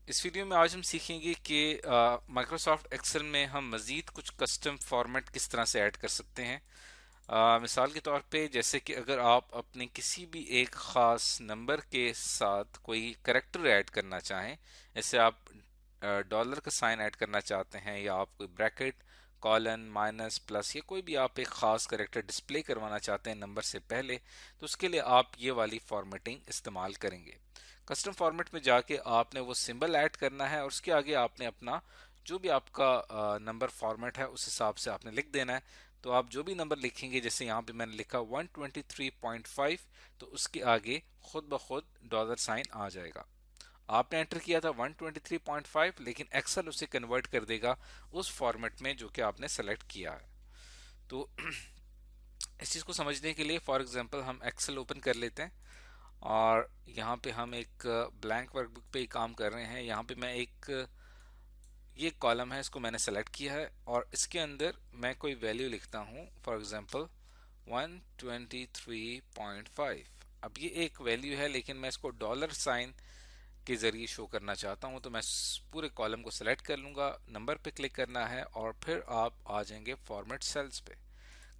इस वीडियो में आज हम सीखेंगे कि माइक्रोसॉफ्ट एक्सेल में हम मज़ीद कुछ कस्टम फॉर्मेट किस तरह से ऐड कर सकते हैं। मिसाल के तौर पे जैसे कि अगर आप अपने किसी भी एक ख़ास नंबर के साथ कोई करैक्टर ऐड करना चाहें, जैसे आप डॉलर का साइन ऐड करना चाहते हैं या आप कोई ब्रैकेट कॉलन माइनस प्लस या कोई भी आप एक ख़ास करैक्टर डिस्प्ले करवाना चाहते हैं नंबर से पहले, तो उसके लिए आप ये वाली फॉर्मेटिंग इस्तेमाल करेंगे। कस्टम फॉर्मेट में जाके आपने वो सिंबल ऐड करना है और उसके आगे आपने अपना जो भी आपका नंबर फॉर्मेट है उस हिसाब से आपने लिख देना है। तो आप जो भी नंबर लिखेंगे, जैसे यहाँ पे मैंने लिखा 123.5, तो उसके आगे खुद ब खुद डॉलर साइन आ जाएगा। आपने एंटर किया था 123.5, लेकिन एक्सेल उसे कन्वर्ट कर देगा उस फॉर्मेट में जो कि आपने सेलेक्ट किया है। तो इस चीज़ को समझने के लिए फॉर एग्जांपल हम एक्सेल ओपन कर लेते हैं और यहाँ पे हम एक ब्लैंक वर्कबुक पे ही काम कर रहे हैं। यहाँ पे मैं एक ये कॉलम है, इसको मैंने सेलेक्ट किया है और इसके अंदर मैं कोई वैल्यू लिखता हूँ, फॉर एग्जांपल 123.5। अब ये एक वैल्यू है लेकिन मैं इसको डॉलर साइन के ज़रिए शो करना चाहता हूँ, तो मैं पूरे कॉलम को सेलेक्ट कर लूँगा, नंबर पे क्लिक करना है और फिर आप आ जाएंगे फॉर्मेट सेल्स पे।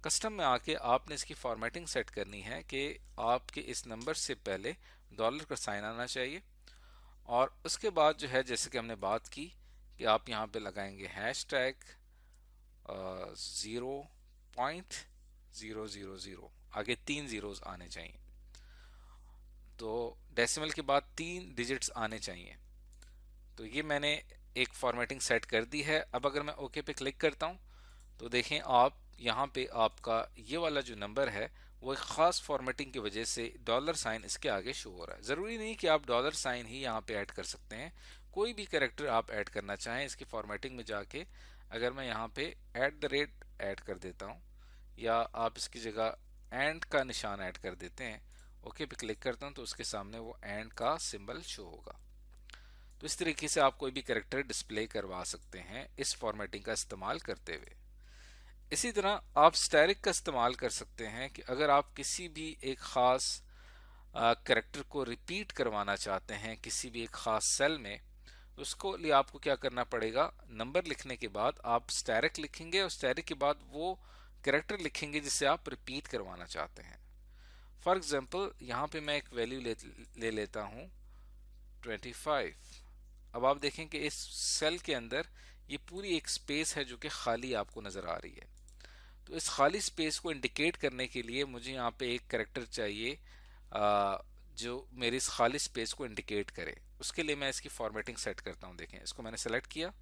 कस्टम में आके आपने इसकी फॉर्मेटिंग सेट करनी है कि आपके इस नंबर से पहले डॉलर का साइन आना चाहिए और उसके बाद जो है जैसे कि हमने बात की कि आप यहाँ पे लगाएंगे हैश टैग 0.000, आगे 3 जीरोस आने चाहिए, तो डेसिमल के बाद 3 डिजिट्स आने चाहिए। तो ये मैंने एक फॉर्मेटिंग सेट कर दी है। अब अगर मैं ओके पे क्लिक करता हूँ तो देखें आप यहाँ पे आपका ये वाला जो नंबर है वो एक ख़ास फॉर्मेटिंग की वजह से डॉलर साइन इसके आगे शो हो रहा है। ज़रूरी नहीं कि आप डॉलर साइन ही यहाँ पे ऐड कर सकते हैं, कोई भी कैरेक्टर आप ऐड करना चाहें इसकी फॉर्मेटिंग में जाके। अगर मैं यहाँ पे @ ऐड कर देता हूँ या आप इसकी जगह एंड का निशान ऐड कर देते हैं, ओके पे क्लिक करता हूँ तो उसके सामने वो एंड का सिंबल शो होगा। तो इस तरीके से आप कोई भी कैरेक्टर डिस्प्ले करवा सकते हैं इस फॉर्मेटिंग का इस्तेमाल करते हुए। इसी तरह आप स्टैरिक का इस्तेमाल कर सकते हैं कि अगर आप किसी भी एक ख़ास कैरेक्टर को रिपीट करवाना चाहते हैं किसी भी एक ख़ास सेल में, उसको लिए आपको क्या करना पड़ेगा, नंबर लिखने के बाद आप स्टैरिक लिखेंगे और स्टैरिक के बाद वो कैरेक्टर लिखेंगे जिसे आप रिपीट करवाना चाहते हैं। फॉर एग्जांपल यहाँ पे मैं एक वैल्यू ले लेता हूँ 25। अब आप देखें कि इस सेल के अंदर ये पूरी एक स्पेस है जो कि खाली आपको नज़र आ रही है। तो इस खाली स्पेस को इंडिकेट करने के लिए मुझे यहाँ पे एक कैरेक्टर चाहिए जो मेरी इस खाली स्पेस को इंडिकेट करे। उसके लिए मैं इसकी फॉर्मेटिंग सेट करता हूँ। देखें, इसको मैंने सेलेक्ट किया,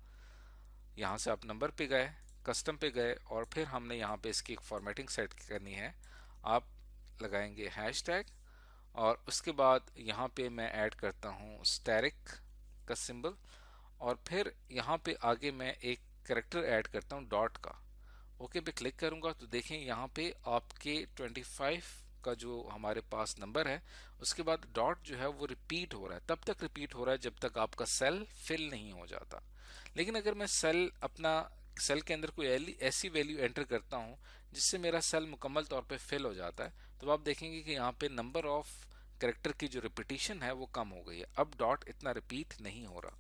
यहाँ से आप नंबर पे गए, कस्टम पे गए और फिर हमने यहाँ पे इसकी एक फॉर्मेटिंग सेट करनी है। आप लगाएंगे हैश टैग और उसके बाद यहाँ पे मैं ऐड करता हूँ स्टैरिक का सिंबल और फिर यहाँ पे आगे मैं एक करेक्टर ऐड करता हूँ डॉट का। ओके पे क्लिक करूंगा तो देखें यहाँ पे आपके 25 का जो हमारे पास नंबर है उसके बाद डॉट जो है वो रिपीट हो रहा है। तब तक रिपीट हो रहा है जब तक आपका सेल फिल नहीं हो जाता। लेकिन अगर मैं सेल के अंदर कोई ऐसी वैल्यू एंटर करता हूँ जिससे मेरा सेल मुकम्मल तौर पे फिल हो जाता है, तो आप देखेंगे कि यहाँ पे नंबर ऑफ करेक्टर की जो रिपीटिशन है वो कम हो गई है। अब डॉट इतना रिपीट नहीं हो रहा।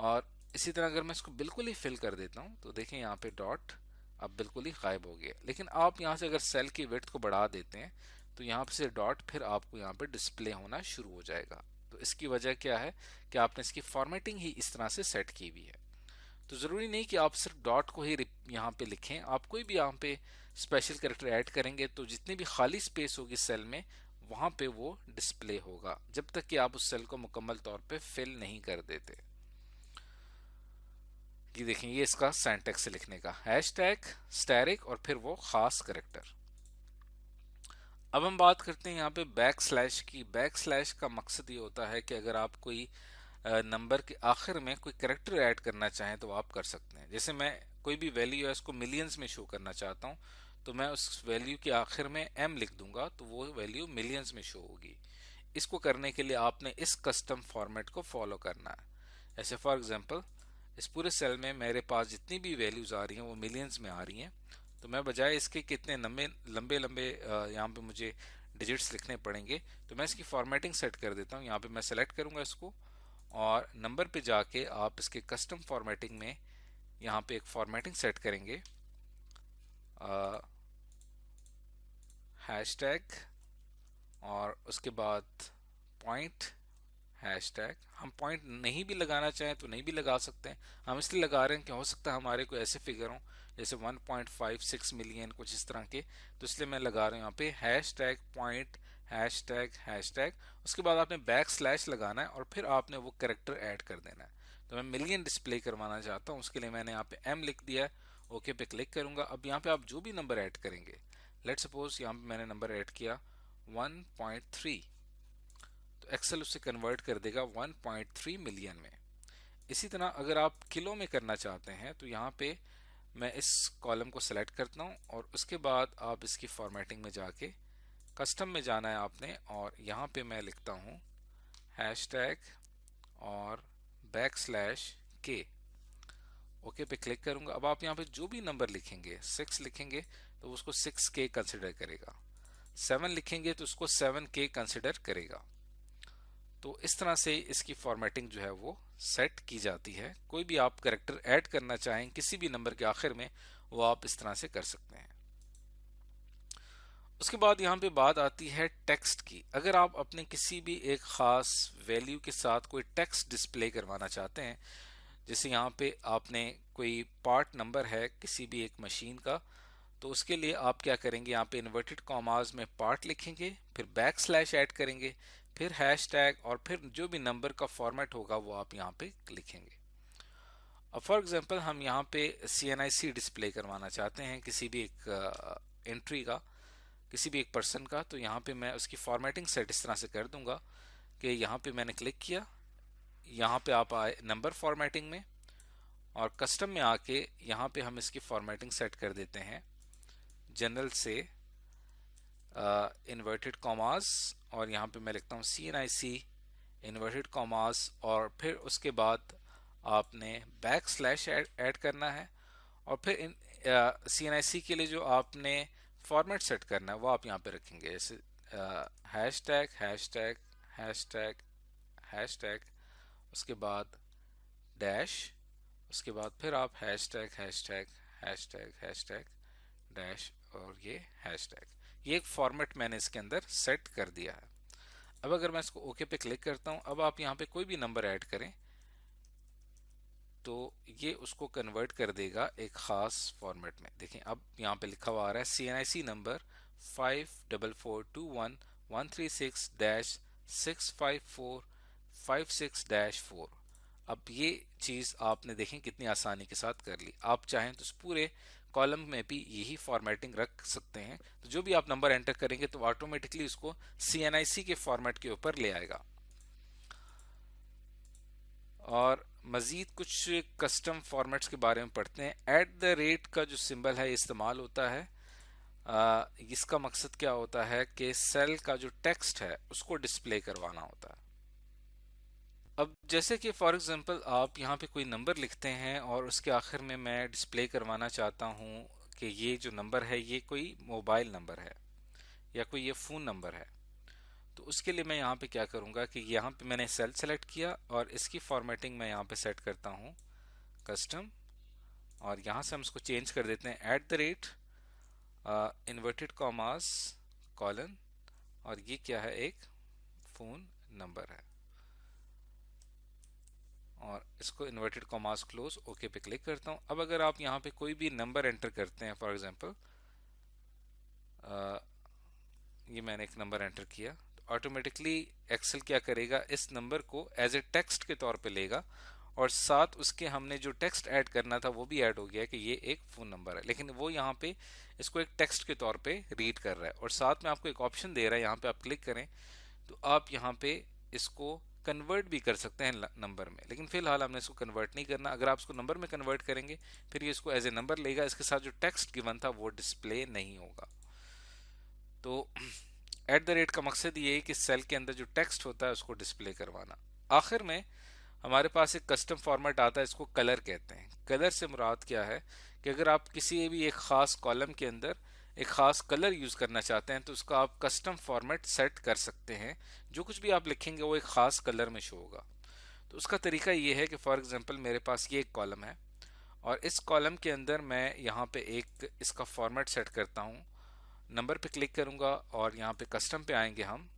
और इसी तरह अगर मैं इसको बिल्कुल ही फिल कर देता हूँ तो देखें यहाँ पे डॉट अब बिल्कुल ही गायब हो गया। लेकिन आप यहाँ से अगर सेल की विड्थ को बढ़ा देते हैं तो यहाँ से डॉट फिर आपको यहाँ पे डिस्प्ले होना शुरू हो जाएगा। तो इसकी वजह क्या है कि आपने इसकी फॉर्मेटिंग ही इस तरह से सेट की हुई है। तो ज़रूरी नहीं कि आप सिर्फ डॉट को ही यहाँ पे लिखें, आप कोई भी यहाँ पे स्पेशल कैरेक्टर ऐड करेंगे तो जितनी भी खाली स्पेस होगी सेल में वहां पे वो डिस्प्ले होगा जब तक कि आप उस सेल को मुकम्मल तौर पे फिल नहीं कर देते। ये देखें, ये इसका सिंटैक्स से लिखने का हैश टैग स्टैरिक और फिर वो खास करेक्टर। अब हम बात करते हैं यहाँ पे बैक स्लैश की। बैक स्लैश का मकसद ये होता है कि अगर आप कोई नंबर के आखिर में कोई करेक्टर ऐड करना चाहें तो आप कर सकते हैं। जैसे मैं कोई भी वैल्यू है उसको मिलियंस में शो करना चाहता हूँ तो मैं उस वैल्यू के आखिर में m लिख दूंगा तो वो वैल्यू मिलियंस में शो होगी। इसको करने के लिए आपने इस कस्टम फॉर्मेट को फॉलो करना है। ऐसे फॉर एग्जांपल इस पूरे सेल में मेरे पास जितनी भी वैल्यूज आ रही हैं वो मिलियंस में आ रही हैं, तो मैं बजाय इसके कितने लंबे लंबे लंबे यहाँ पे मुझे डिजिट्स लिखने पड़ेंगे तो मैं इसकी फॉर्मेटिंग सेट कर देता हूँ। यहाँ पे मैं सेलेक्ट करूंगा इसको और नंबर पे जाके आप इसके कस्टम फॉर्मेटिंग में यहाँ पे एक फॉर्मेटिंग सेट करेंगे, हैशटैग और उसके बाद पॉइंट हैशटैग। हम पॉइंट नहीं भी लगाना चाहें तो नहीं भी लगा सकते हैं, हम इसलिए लगा रहे हैं कि हो सकता है हमारे कोई ऐसे फिगर हों जैसे 1.56 मिलियन कुछ इस तरह के, तो इसलिए मैं लगा रहा हूँ यहाँ पे हैशटैग पॉइंट हैशटैग हैशटैग। उसके बाद आपने बैक स्लैश लगाना है और फिर आपने वो कैरेक्टर ऐड कर देना है। तो मैं मिलियन डिस्प्ले करवाना चाहता हूँ, उसके लिए मैंने यहाँ पे एम लिख दिया है, ओके पे क्लिक करूंगा। अब यहाँ पे आप जो भी नंबर ऐड करेंगे, लेट सपोज यहाँ पे मैंने नंबर ऐड किया 1.3, तो एक्सेल उससे कन्वर्ट कर देगा 1.3 मिलियन में। इसी तरह अगर आप किलो में करना चाहते हैं तो यहाँ पे मैं इस कॉलम को सेलेक्ट करता हूँ और उसके बाद आप इसकी फॉर्मेटिंग में जाके कस्टम में जाना है आपने, और यहाँ पे मैं लिखता हूँ हैशटैग और बैक स्लैश के, ओके पे क्लिक करूंगा। अब आप यहाँ पे जो भी नंबर लिखेंगे, 6 लिखेंगे तो उसको 6K कंसिडर करेगा, 7 लिखेंगे तो उसको 7K कंसिडर करेगा। तो इस तरह से इसकी फॉर्मेटिंग जो है वो सेट की जाती है। कोई भी आप कैरेक्टर ऐड करना चाहें किसी भी नंबर के आखिर में, वो आप इस तरह से कर सकते हैं। उसके बाद यहाँ पे बात आती है टेक्स्ट की। अगर आप अपने किसी भी एक खास वैल्यू के साथ कोई टेक्स्ट डिस्प्ले करवाना चाहते हैं, जैसे यहाँ पे आपने कोई पार्ट नंबर है किसी भी एक मशीन का, तो उसके लिए आप क्या करेंगे, यहाँ पे इन्वर्टेड कॉमास में पार्ट लिखेंगे, फिर बैक स्लैश ऐड करेंगे, फिर हैशटैग और फिर जो भी नंबर का फॉर्मेट होगा वो आप यहाँ पे लिखेंगे। अब फॉर एग्जांपल हम यहाँ पे CNIC डिस्प्ले करवाना चाहते हैं किसी भी एक एंट्री का, किसी भी एक पर्सन का, तो यहाँ पे मैं उसकी फॉर्मेटिंग सेट इस तरह से कर दूंगा कि यहाँ पे मैंने क्लिक किया, यहाँ पे आप आए नंबर फॉर्मेटिंग में और कस्टम में आके यहाँ पे हम इसकी फॉर्मेटिंग सेट कर देते हैं जनरल से इन्वर्टेड कॉमास, और यहाँ पे मैं लिखता हूँ CNIC इन्वर्टेड कॉमास, और फिर उसके बाद आपने बैक स्लैश ऐड करना है, और फिर इन CNIC के लिए जो आपने फॉर्मेट सेट करना है वो आप यहाँ पे रखेंगे, जैसे हैशटैग हैशटैग हैशटैग हैशटैग, उसके बाद डैश, उसके बाद फिर आप hashtag hashtag hashtag hashtag dash और ये हैशटैग। ये एक फॉर्मेट मैंने इसके अंदर सेट कर दिया है। अब अगर मैं इसको ओके पे क्लिक करता हूं, अब आप यहाँ पे कोई भी नंबर ऐड करें तो ये उसको कन्वर्ट कर देगा एक खास फॉर्मेट में। देखें अब यहाँ पे लिखा हुआ आ रहा है CNIC नंबर 544211365456-4। अब ये चीज आपने देखें कितनी आसानी के साथ कर ली। आप चाहें तो इस पूरे कॉलम में भी यही फॉर्मेटिंग रख सकते हैं, तो जो भी आप नंबर एंटर करेंगे तो ऑटोमेटिकली उसको CNIC के फॉर्मेट के ऊपर ले आएगा। और मजीद कुछ कस्टम फॉर्मेट्स के बारे में पढ़ते हैं। @ का जो सिंबल है इस्तेमाल होता है, इसका मकसद क्या होता है कि सेल का जो टेक्स्ट है उसको डिस्प्ले करवाना होता है। अब जैसे कि फॉर एग्जांपल आप यहाँ पे कोई नंबर लिखते हैं और उसके आखिर में मैं डिस्प्ले करवाना चाहता हूँ कि ये जो नंबर है ये कोई मोबाइल नंबर है या कोई ये फ़ोन नंबर है, तो उसके लिए मैं यहाँ पे क्या करूँगा कि यहाँ पे मैंने सेल सेलेक्ट किया और इसकी फॉर्मेटिंग मैं यहाँ पे सेट करता हूँ कस्टम, और यहाँ से हम इसको चेंज कर देते हैं इन्वर्टेड कॉमास कॉलन, और ये क्या है, एक फ़ोन नंबर है, और इसको इन्वर्टेड कॉमास क्लोज, ओके पे क्लिक करता हूँ। अब अगर आप यहाँ पे कोई भी नंबर एंटर करते हैं, फॉर एग्जांपल ये मैंने एक नंबर एंटर किया, तो ऑटोमेटिकली एक्सेल क्या करेगा, इस नंबर को एज ए टेक्स्ट के तौर पे लेगा, और साथ उसके हमने जो टेक्स्ट ऐड करना था वो भी ऐड हो गया कि ये एक फ़ोन नंबर है, लेकिन वो यहाँ पे इसको एक टेक्स्ट के तौर पे रीड कर रहा है। और साथ में आपको एक ऑप्शन दे रहा है, यहाँ पे आप क्लिक करें तो आप यहाँ पे इसको कन्वर्ट भी कर सकते हैं नंबर में, लेकिन फिलहाल हमने इसको कन्वर्ट नहीं करना। अगर आप इसको नंबर में कन्वर्ट करेंगे फिर ये इसको एज ए नंबर लेगा, इसके साथ जो टेक्स्ट गिवन था वो डिस्प्ले नहीं होगा। तो @ का मकसद ये है कि सेल के अंदर जो टेक्स्ट होता है उसको डिस्प्ले करवाना। आखिर में हमारे पास एक कस्टम फॉर्मेट आता है, इसको कलर कहते हैं। कलर से मुराद क्या है कि अगर आप किसी भी एक खास कॉलम के अंदर एक खास कलर यूज करना चाहते हैं तो उसका आप कस्टम फॉर्मेट सेट कर सकते हैं, जो कुछ भी आप लिखेंगे वो एक खास कलर में शो होगा। तो उसका तरीका ये है कि फॉर एग्जांपल मेरे पास ये एक कॉलम है और इस कॉलम के अंदर मैं यहाँ पे एक इसका फॉर्मेट सेट करता हूँ। नंबर पे क्लिक करूँगा और यहाँ पे कस्टम पे आएंगे हम।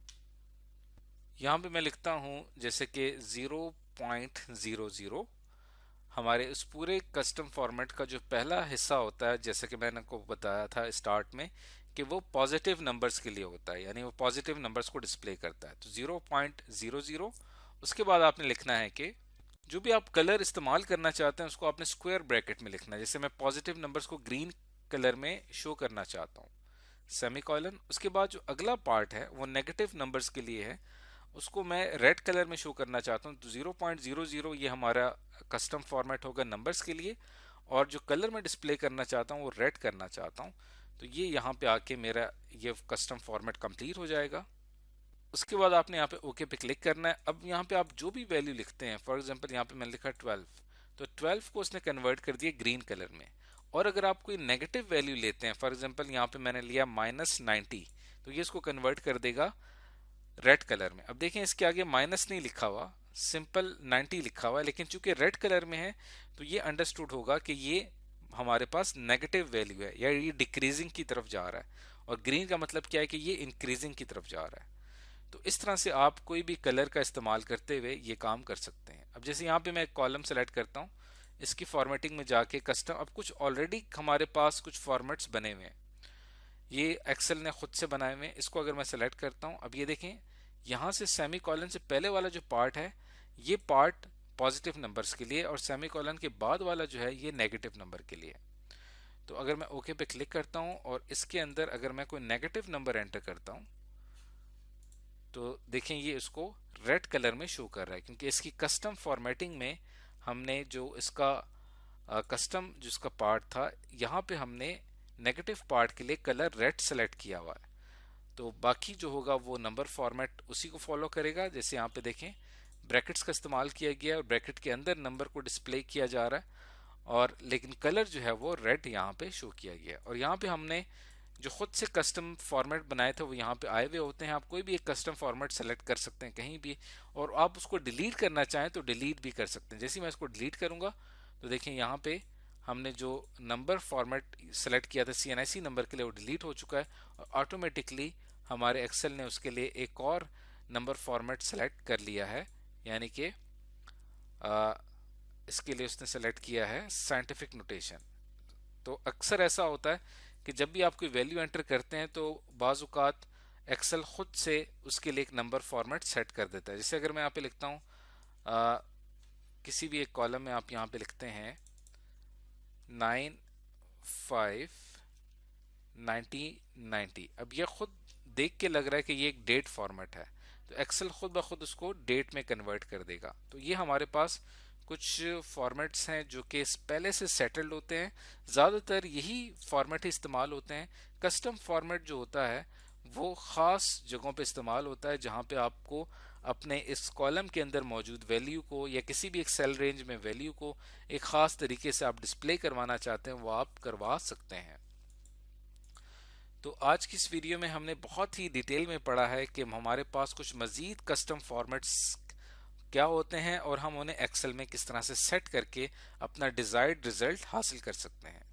यहाँ पे मैं लिखता हूँ जैसे कि 0.00। हमारे इस पूरे कस्टम फॉर्मेट का जो पहला हिस्सा होता है, जैसे कि मैंने आपको बताया था स्टार्ट में, कि वो पॉजिटिव नंबर्स के लिए होता है, यानी वो पॉजिटिव नंबर्स को डिस्प्ले करता है। तो 0.00। उसके बाद आपने लिखना है कि जो भी आप कलर इस्तेमाल करना चाहते हैं उसको आपने स्क्वायर ब्रैकेट में लिखना है। जैसे मैं पॉजिटिव नंबर्स को ग्रीन कलर में शो करना चाहता हूँ, सेमीकोलन। उसके बाद जो अगला पार्ट है वो नेगेटिव नंबर्स के लिए है, उसको मैं रेड कलर में शो करना चाहता हूँ। तो 0.00 ये हमारा कस्टम फॉर्मेट होगा नंबर्स के लिए, और जो कलर मैं डिस्प्ले करना चाहता हूँ वो रेड करना चाहता हूँ। तो ये यहाँ पे आके मेरा ये कस्टम फॉर्मेट कंप्लीट हो जाएगा। उसके बाद आपने यहाँ पे ओके पे क्लिक करना है। अब यहाँ पे आप जो भी वैल्यू लिखते हैं, फॉर एग्जांपल यहाँ पे मैंने लिखा 12, तो 12 को उसने कन्वर्ट कर दिया ग्रीन कलर में। और अगर आप कोई नेगेटिव वैल्यू लेते हैं, फॉर एग्जांपल यहाँ पे मैंने लिया -90, तो ये इसको कन्वर्ट कर देगा रेड कलर में। अब देखें इसके आगे माइनस नहीं लिखा हुआ, सिंपल 90 लिखा हुआ है, लेकिन चूंकि रेड कलर में है तो ये अंडरस्टूड होगा कि ये हमारे पास नेगेटिव वैल्यू है, या ये डिक्रीजिंग की तरफ जा रहा है। और ग्रीन का मतलब क्या है कि ये इंक्रीजिंग की तरफ जा रहा है। तो इस तरह से आप कोई भी कलर का इस्तेमाल करते हुए ये काम कर सकते हैं। अब जैसे यहाँ पे मैं एक कॉलम सेलेक्ट करता हूँ, इसकी फॉर्मेटिंग में जाके कस्टम, अब कुछ ऑलरेडी हमारे पास कुछ फॉर्मेट्स बने हुए हैं, ये एक्सेल ने खुद से बनाए हुए हैं। इसको अगर मैं सेलेक्ट करता हूँ, अब ये देखें यहाँ से सेमी कॉलन से पहले वाला जो पार्ट है ये पार्ट पॉजिटिव नंबर्स के लिए, और सेमी कॉलन के बाद वाला जो है ये नेगेटिव नंबर के लिए। तो अगर मैं ओके पे क्लिक करता हूँ और इसके अंदर अगर मैं कोई नेगेटिव नंबर एंटर करता हूँ, तो देखें ये इसको रेड कलर में शो कर रहा है, क्योंकि इसकी कस्टम फॉर्मेटिंग में हमने जो इसका कस्टम जिसका पार्ट था, यहाँ पे हमने नेगेटिव पार्ट के लिए कलर रेड सेलेक्ट किया हुआ है। तो बाकी जो होगा वो नंबर फॉर्मेट उसी को फॉलो करेगा। जैसे यहाँ पे देखें ब्रैकेट्स का इस्तेमाल किया गया है और ब्रैकेट के अंदर नंबर को डिस्प्ले किया जा रहा है, और लेकिन कलर जो है वो रेड यहाँ पे शो किया गया। और यहाँ पे हमने जो खुद से कस्टम फॉर्मेट बनाए थे वो यहाँ पे आए हुए होते हैं। आप कोई भी एक कस्टम फॉर्मेट सेलेक्ट कर सकते हैं कहीं भी, और आप उसको डिलीट करना चाहें तो डिलीट भी कर सकते हैं। जैसे मैं इसको डिलीट करूंगा तो देखिए यहाँ पे हमने जो नंबर फॉर्मेट सेलेक्ट किया था CNIC नंबर के लिए वो डिलीट हो चुका है, और ऑटोमेटिकली हमारे एक्सेल ने उसके लिए एक और नंबर फॉर्मेट सेलेक्ट कर लिया है, यानी कि इसके लिए उसने सेलेक्ट किया है साइंटिफिक नोटेशन। तो अक्सर ऐसा होता है कि जब भी आप कोई वैल्यू एंटर करते हैं तो बाज़ औक़ात एक्सेल खुद से उसके लिए एक नंबर फॉर्मेट सेट कर देता है। जैसे अगर मैं यहाँ पे लिखता हूँ किसी भी एक कॉलम में आप यहाँ पे लिखते हैं 9590, अब ये खुद देख के लग रहा है कि ये एक डेट फॉर्मेट है, तो एक्सेल खुद ब खुद उसको डेट में कन्वर्ट कर देगा। तो ये हमारे पास कुछ फॉर्मेट्स हैं जो कि पहले से सेटल्ड होते हैं, ज़्यादातर यही फॉर्मेट ही इस्तेमाल होते हैं। कस्टम फॉर्मेट जो होता है वो ख़ास जगहों पे इस्तेमाल होता है, जहाँ पे आपको अपने इस कॉलम के अंदर मौजूद वैल्यू को या किसी भी एक सेल रेंज में वैल्यू को एक ख़ास तरीके से आप डिस्प्ले करवाना चाहते हैं वो आप करवा सकते हैं। तो आज की इस वीडियो में हमने बहुत ही डिटेल में पढ़ा है कि हमारे पास कुछ मज़ीद कस्टम फॉर्मेट्स क्या होते हैं और हम उन्हें एक्सेल में किस तरह से सेट करके अपना डिज़ायर्ड रिजल्ट हासिल कर सकते हैं।